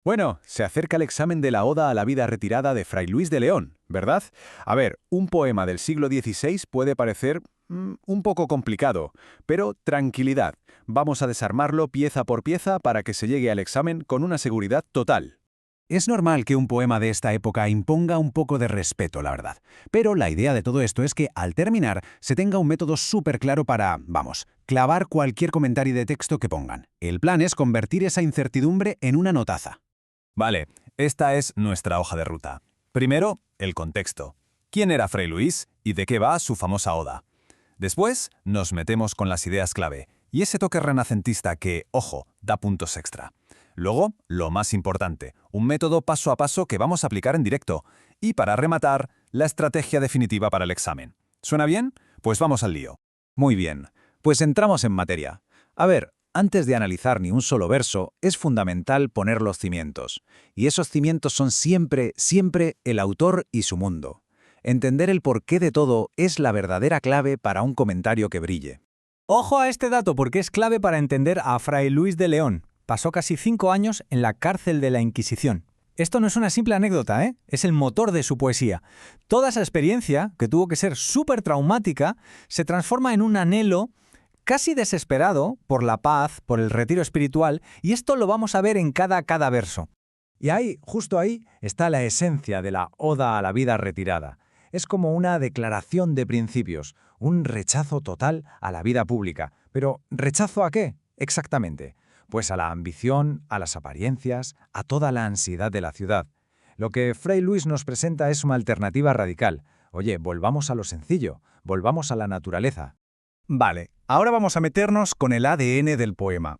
Bueno, se acerca el examen de la Oda a la vida retirada de Fray Luis de León, ¿verdad? A ver, un poema del siglo XVI puede parecer un poco complicado, pero tranquilidad, vamos a desarmarlo pieza por pieza para que se llegue al examen con una seguridad total. Es normal que un poema de esta época imponga un poco de respeto, la verdad. Pero la idea de todo esto es que, al terminar, se tenga un método súper claro para, vamos, clavar cualquier comentario de texto que pongan. El plan es convertir esa incertidumbre en una notaza. Vale, esta es nuestra hoja de ruta. Primero, el contexto. ¿Quién era Fray Luis y de qué va su famosa oda? Después, nos metemos con las ideas clave y ese toque renacentista que, ojo, da puntos extra. Luego, lo más importante, un método paso a paso que vamos a aplicar en directo. Y para rematar, la estrategia definitiva para el examen. ¿Suena bien? Pues vamos al lío. Muy bien, pues entramos en materia. A ver, antes de analizar ni un solo verso, es fundamental poner los cimientos. Y esos cimientos son siempre, siempre el autor y su mundo. Entender el porqué de todo es la verdadera clave para un comentario que brille. Ojo a este dato porque es clave para entender a Fray Luis de León. Pasó casi 5 años en la cárcel de la Inquisición. Esto no es una simple anécdota, ¿eh? Es el motor de su poesía. Toda esa experiencia, que tuvo que ser súper traumática, se transforma en un anhelo casi desesperado por la paz, por el retiro espiritual, y esto lo vamos a ver en cada verso. Y ahí, justo ahí, está la esencia de la Oda a la vida retirada. Es como una declaración de principios, un rechazo total a la vida pública. Pero, ¿rechazo a qué? Exactamente. Pues a la ambición, a las apariencias, a toda la ansiedad de la ciudad. Lo que Fray Luis nos presenta es una alternativa radical. Oye, volvamos a lo sencillo, volvamos a la naturaleza. Vale, ahora vamos a meternos con el ADN del poema.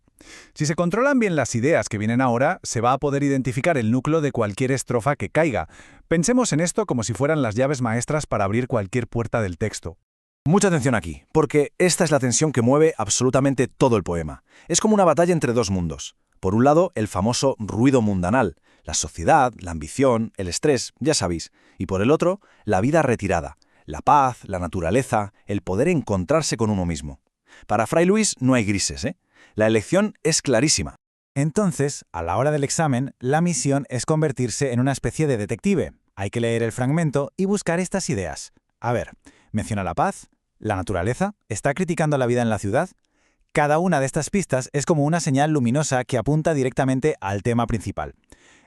Si se controlan bien las ideas que vienen ahora, se va a poder identificar el núcleo de cualquier estrofa que caiga. Pensemos en esto como si fueran las llaves maestras para abrir cualquier puerta del texto. Mucha atención aquí, porque esta es la tensión que mueve absolutamente todo el poema. Es como una batalla entre dos mundos. Por un lado, el famoso ruido mundanal, la sociedad, la ambición, el estrés, ya sabéis. Y por el otro, la vida retirada, la paz, la naturaleza, el poder encontrarse con uno mismo. Para Fray Luis no hay grises, ¿eh? La elección es clarísima. Entonces, a la hora del examen, la misión es convertirse en una especie de detective. Hay que leer el fragmento y buscar estas ideas. A ver, menciona la paz, la naturaleza, está criticando la vida en la ciudad. Cada una de estas pistas es como una señal luminosa que apunta directamente al tema principal.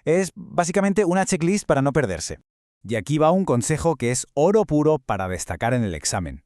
Es básicamente una checklist para no perderse. Y aquí va un consejo que es oro puro para destacar en el examen.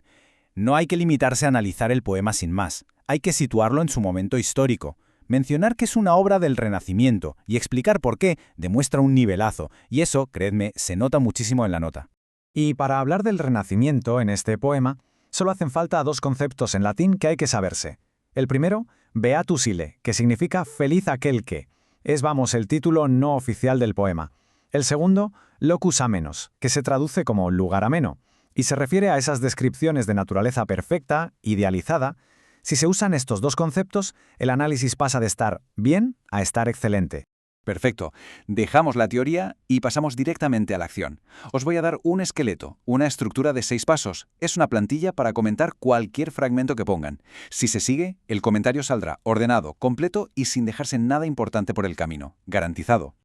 No hay que limitarse a analizar el poema sin más. Hay que situarlo en su momento histórico. Mencionar que es una obra del Renacimiento y explicar por qué demuestra un nivelazo. Y eso, creedme, se nota muchísimo en la nota. Y para hablar del Renacimiento en este poema, solo hacen falta dos conceptos en latín que hay que saberse. El primero, beatus ille, que significa feliz aquel que. Es, vamos, el título no oficial del poema. El segundo, locus amenos, que se traduce como lugar ameno, y se refiere a esas descripciones de naturaleza perfecta, idealizada. Si se usan estos dos conceptos, el análisis pasa de estar bien a estar excelente. Perfecto. Dejamos la teoría y pasamos directamente a la acción. Os voy a dar un esqueleto, una estructura de 6 pasos. Es una plantilla para comentar cualquier fragmento que pongan. Si se sigue, el comentario saldrá ordenado, completo y sin dejarse nada importante por el camino. Garantizado.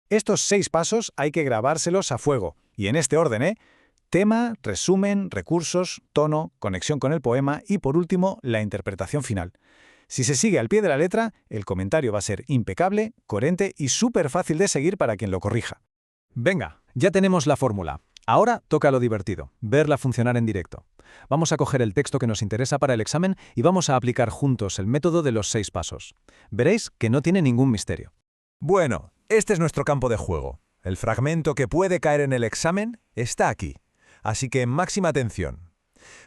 Estos 6 pasos hay que grabárselos a fuego. Y en este orden, ¿eh? Tema, resumen, recursos, tono, conexión con el poema y, por último, la interpretación final. Si se sigue al pie de la letra, el comentario va a ser impecable, coherente y súper fácil de seguir para quien lo corrija. Venga, ya tenemos la fórmula. Ahora toca lo divertido, verla funcionar en directo. Vamos a coger el texto que nos interesa para el examen y vamos a aplicar juntos el método de los 6 pasos. Veréis que no tiene ningún misterio. Bueno, este es nuestro campo de juego. El fragmento que puede caer en el examen está aquí. Así que máxima atención.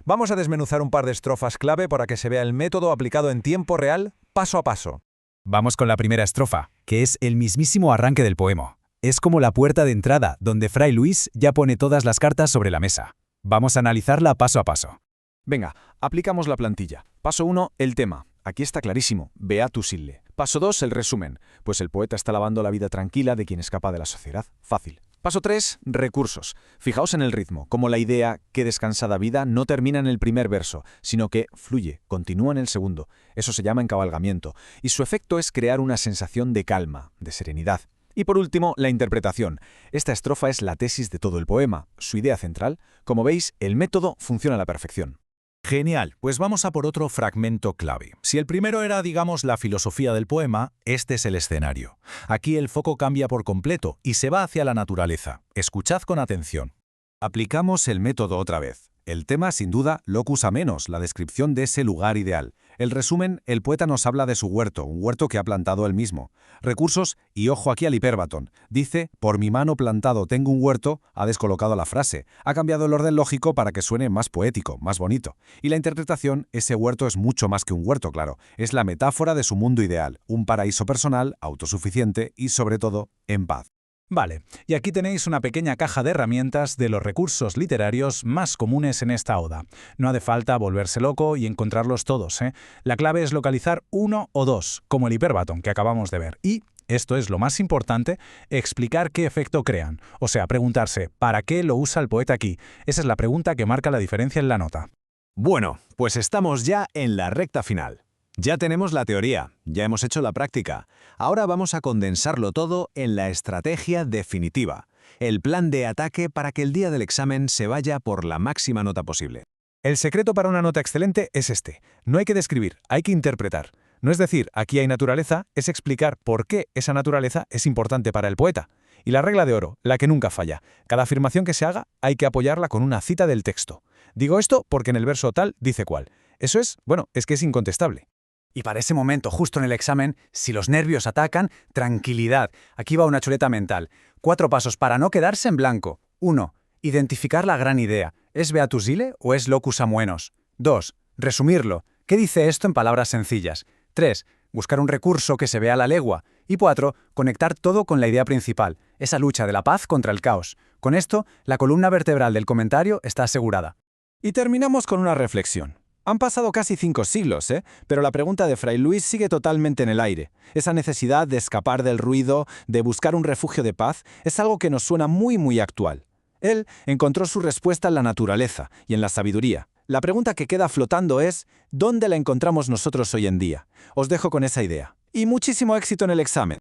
Vamos a desmenuzar un par de estrofas clave para que se vea el método aplicado en tiempo real, paso a paso. Vamos con la primera estrofa, que es el mismísimo arranque del poema. Es como la puerta de entrada, donde Fray Luis ya pone todas las cartas sobre la mesa. Vamos a analizarla paso a paso. Venga, aplicamos la plantilla. Paso 1, el tema. Aquí está clarísimo, beatus ille. Paso 2, el resumen. Pues el poeta está alabando la vida tranquila de quien escapa de la sociedad. Fácil. Paso 3, recursos. Fijaos en el ritmo, como la idea «qué descansada vida» no termina en el primer verso, sino que fluye, continúa en el segundo. Eso se llama encabalgamiento, y su efecto es crear una sensación de calma, de serenidad. Y por último, la interpretación. Esta estrofa es la tesis de todo el poema, su idea central. Como veis, el método funciona a la perfección. Genial, pues vamos a por otro fragmento clave. Si el primero era, digamos, la filosofía del poema, este es el escenario. Aquí el foco cambia por completo y se va hacia la naturaleza. Escuchad con atención. Aplicamos el método otra vez. El tema, sin duda, locus amenos, la descripción de ese lugar ideal. El resumen, el poeta nos habla de su huerto, un huerto que ha plantado él mismo. Recursos, y ojo aquí al hipérbaton. Dice, por mi mano plantado tengo un huerto, ha descolocado la frase. Ha cambiado el orden lógico para que suene más poético, más bonito. Y la interpretación, ese huerto es mucho más que un huerto, claro. Es la metáfora de su mundo ideal, un paraíso personal, autosuficiente y, sobre todo, en paz. Vale, y aquí tenéis una pequeña caja de herramientas de los recursos literarios más comunes en esta oda. No hace falta volverse loco y encontrarlos todos, ¿eh? La clave es localizar uno o dos, como el hipérbaton que acabamos de ver. Y, esto es lo más importante, explicar qué efecto crean. O sea, preguntarse, ¿para qué lo usa el poeta aquí? Esa es la pregunta que marca la diferencia en la nota. Bueno, pues estamos ya en la recta final. Ya tenemos la teoría, ya hemos hecho la práctica. Ahora vamos a condensarlo todo en la estrategia definitiva, el plan de ataque para que el día del examen se vaya por la máxima nota posible. El secreto para una nota excelente es este. No hay que describir, hay que interpretar. No es decir, aquí hay naturaleza, es explicar por qué esa naturaleza es importante para el poeta. Y la regla de oro, la que nunca falla. Cada afirmación que se haga hay que apoyarla con una cita del texto. Digo esto porque en el verso tal dice cuál. Eso es, bueno, es que es incontestable. Y para ese momento, justo en el examen, si los nervios atacan, tranquilidad. Aquí va una chuleta mental. 4 pasos para no quedarse en blanco. 1. Identificar la gran idea. ¿Es beatus ile o es locus amoenos? 2. Resumirlo. ¿Qué dice esto en palabras sencillas? 3. Buscar un recurso que se vea a la legua. Y 4. Conectar todo con la idea principal, esa lucha de la paz contra el caos. Con esto, la columna vertebral del comentario está asegurada. Y terminamos con una reflexión. Han pasado casi 5 siglos, pero la pregunta de Fray Luis sigue totalmente en el aire. Esa necesidad de escapar del ruido, de buscar un refugio de paz, es algo que nos suena muy actual. Él encontró su respuesta en la naturaleza y en la sabiduría. La pregunta que queda flotando es, ¿dónde la encontramos nosotros hoy en día? Os dejo con esa idea. Y muchísimo éxito en el examen.